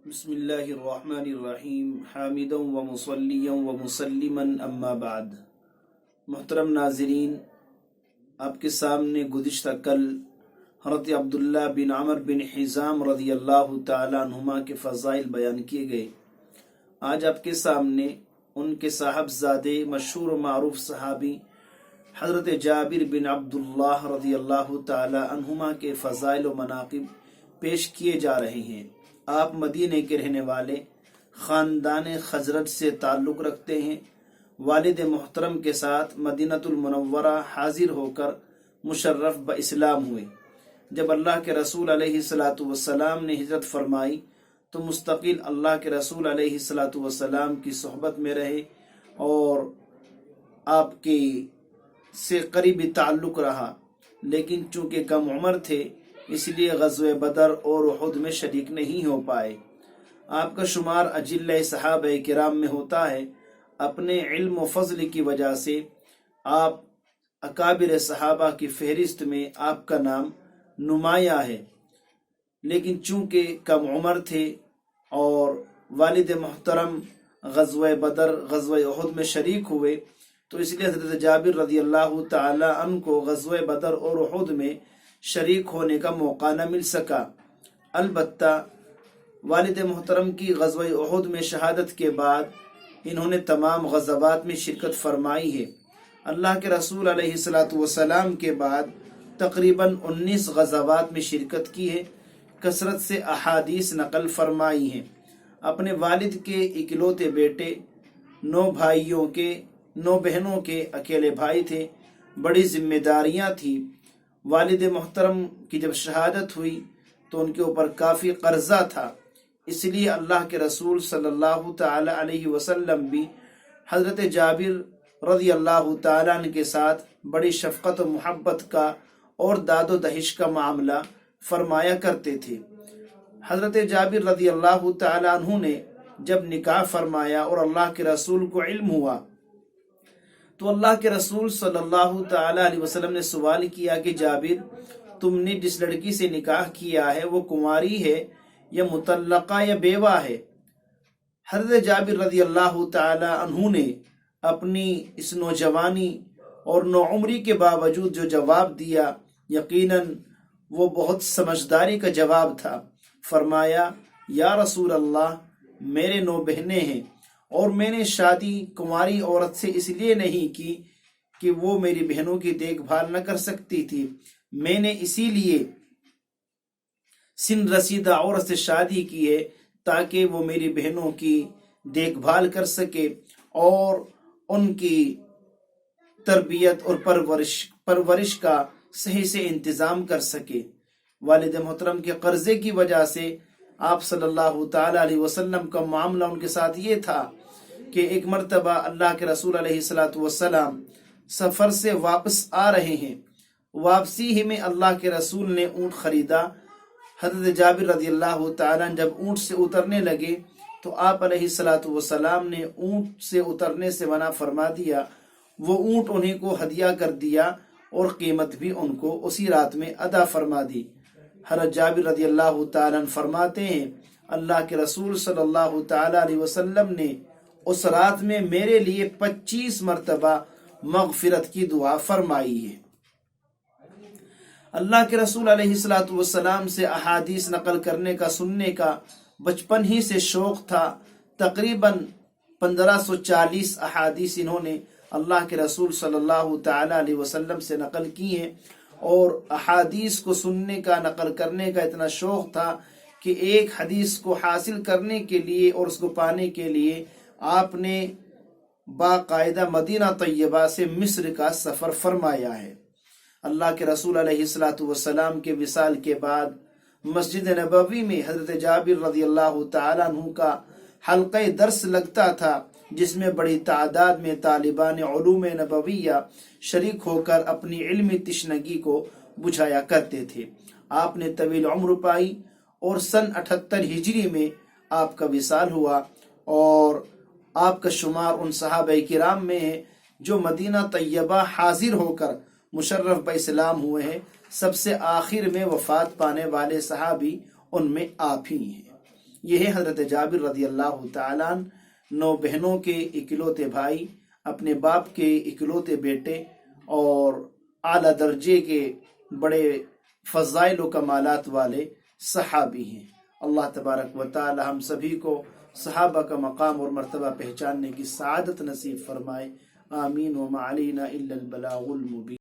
بسم اللہ الرحمن الرحیم حامدا و مصلیا و مسلما اما بعد۔ محترم ناظرین، آپ کے سامنے گزشتہ کل حضرت عبداللہ بن عمر بن حزام رضی اللہ تعالی عنہما کے فضائل بیان کیے گئے۔ آج آپ کے سامنے ان کے صاحبزادے مشہور و معروف صحابی حضرت جابر بن عبداللہ رضی اللہ تعالی عنہما کے فضائل و مناقب پیش کیے جا رہے ہیں۔ آپ مدینے کے رہنے والے، خاندان خزرج سے تعلق رکھتے ہیں۔ والد محترم کے ساتھ مدینۃ المنورہ حاضر ہو کر مشرف باسلام ہوئے۔ جب اللہ کے رسول علیہ الصلاۃ والسلام نے ہجرت فرمائی تو مستقل اللہ کے رسول علیہ الصلاۃ والسلام کی صحبت میں رہے اور آپ کے سے قریبی تعلق رہا، لیکن چونکہ کم عمر تھے اس لیے غزوہ بدر اور احد میں شریک نہیں ہو پائے۔ آپ کا شمار اجلہ صحابہ کرام میں ہوتا ہے۔ اپنے علم و فضل کی وجہ سے آپ اکابر صحابہ کی فہرست میں آپ کا نام نمایاں ہے، لیکن چونکہ کم عمر تھے اور والد محترم غزوہ بدر غزوہ احد میں شریک ہوئے تو اس لیے حضرت جابر رضی اللہ تعالی عنہ کو غزوہ بدر اور احد میں شریک ہونے کا موقع نہ مل سکا۔ البتہ والد محترم کی غزوہ احد میں شہادت کے بعد انہوں نے تمام غزوات میں شرکت فرمائی ہے۔ اللہ کے رسول علیہ الصلاۃ والسلام کے بعد تقریباً 19 غزوات میں شرکت کی ہے، کثرت سے احادیث نقل فرمائی ہیں۔ اپنے والد کے اکلوتے بیٹے، 9 بھائیوں کے 9 بہنوں کے اکیلے بھائی تھے، بڑی ذمہ داریاں تھیں۔ والد محترم کی جب شہادت ہوئی تو ان کے اوپر کافی قرضہ تھا، اس لیے اللہ کے رسول صلی اللہ تعالی علیہ وسلم بھی حضرت جابر رضی اللہ تعالیٰ عنہ کے ساتھ بڑی شفقت و محبت کا اور داد و دہش کا معاملہ فرمایا کرتے تھے۔ حضرت جابر رضی اللہ تعالیٰ عنہ نے جب نکاح فرمایا اور اللہ کے رسول کو علم ہوا تو اللہ کے رسول صلی اللہ تعالی علیہ وسلم نے سوال کیا کہ جابر، تم نے جس لڑکی سے نکاح کیا ہے وہ کنواری ہے یا مطلقہ یا بیوہ ہے؟ حضرت جابر رضی اللہ تعالی عنہ نے اپنی اس نوجوانی اور نوعمری کے باوجود جو جواب دیا، یقیناً وہ بہت سمجھداری کا جواب تھا۔ فرمایا، یا رسول اللہ، میرے 9 بہنیں ہیں اور میں نے شادی کنواری عورت سے اس لیے نہیں کی کہ وہ میری بہنوں کی دیکھ بھال نہ کر سکتی تھی، میں نے اسی لیے سن رسیدہ عورت سے شادی کی ہے تاکہ وہ میری بہنوں کی دیکھ بھال کر سکے اور ان کی تربیت اور پرورش کا صحیح سے انتظام کر سکے۔ والد محترم کے قرضے کی وجہ سے آپ صلی اللہ تعالی علیہ وسلم کا معاملہ ان کے ساتھ یہ تھا کہ ایک مرتبہ اللہ کے رسول علیہ الصلاۃ والسلام سفر سے واپس آ رہے ہیں، واپسی ہی میں اللہ کے رسول نے اونٹ خریدا۔ حضرت جابر رضی اللہ تعالیٰ جب اونٹ سے اترنے لگے تو آپ علیہ الصلاۃ والسلام نے اونٹ سے اترنے سے منع فرما دیا۔ وہ اونٹ انہیں کو ہدیہ کر دیا اور قیمت بھی ان کو اسی رات میں ادا فرما دی۔ حضرت جابر رضی اللہ تعالیٰ فرماتے ہیں، اللہ کے رسول صلی اللہ تعالیٰ علیہ وسلم نے اس رات میں میرے لیے 25 مرتبہ مغفرت کی دعا فرمائی ہے۔ اللہ کے رسول علیہ الصلاۃ والسلام سے احادیث نقل کرنے کا، سننے کا بچپن ہی سے شوق تھا۔ تقریباً 1540 احادیث انہوں نے اللہ کے رسول صلی اللہ تعالی علیہ وسلم سے نقل کی ہیں، اور احادیث کو سننے کا، نقل کرنے کا اتنا شوق تھا کہ ایک حدیث کو حاصل کرنے کے لیے اور اس کو پانے کے لیے آپ نے باقاعدہ مدینہ طیبہ سے مصر کا سفر فرمایا ہے۔ اللہ کے رسول علیہ الصلاۃ والسلام کے وصال کے بعد مسجد نبوی میں حضرت جابر رضی اللہ تعالیٰ عنہ کا حلقہ درس لگتا تھا، جس میں بڑی تعداد میں طالبان علوم نبویہ شریک ہو کر اپنی علمی تشنگی کو بجھایا کرتے تھے۔ آپ نے طویل عمر پائی اور سن 78 ہجری میں آپ کا وصال ہوا، اور آپ کا شمار ان صحابہ کرام میں ہے جو مدینہ طیبہ حاضر ہو کر مشرف باسلام ہوئے ہیں۔ سب سے آخر میں وفات پانے والے صحابی ان میں آپ ہی ہیں۔ یہ ہے حضرت جابر رضی اللہ تعالیٰ عنہ، 9 بہنوں کے اکلوتے بھائی، اپنے باپ کے اکلوتے بیٹے، اور اعلیٰ درجے کے بڑے فضائل و کمالات والے صحابی ہیں۔ اللہ تبارک و تعالی ہم سبھی کو صحابہ کا مقام اور مرتبہ پہچاننے کی سعادت نصیب فرمائے۔ آمین۔ وما علینا الا البلاغ المبین۔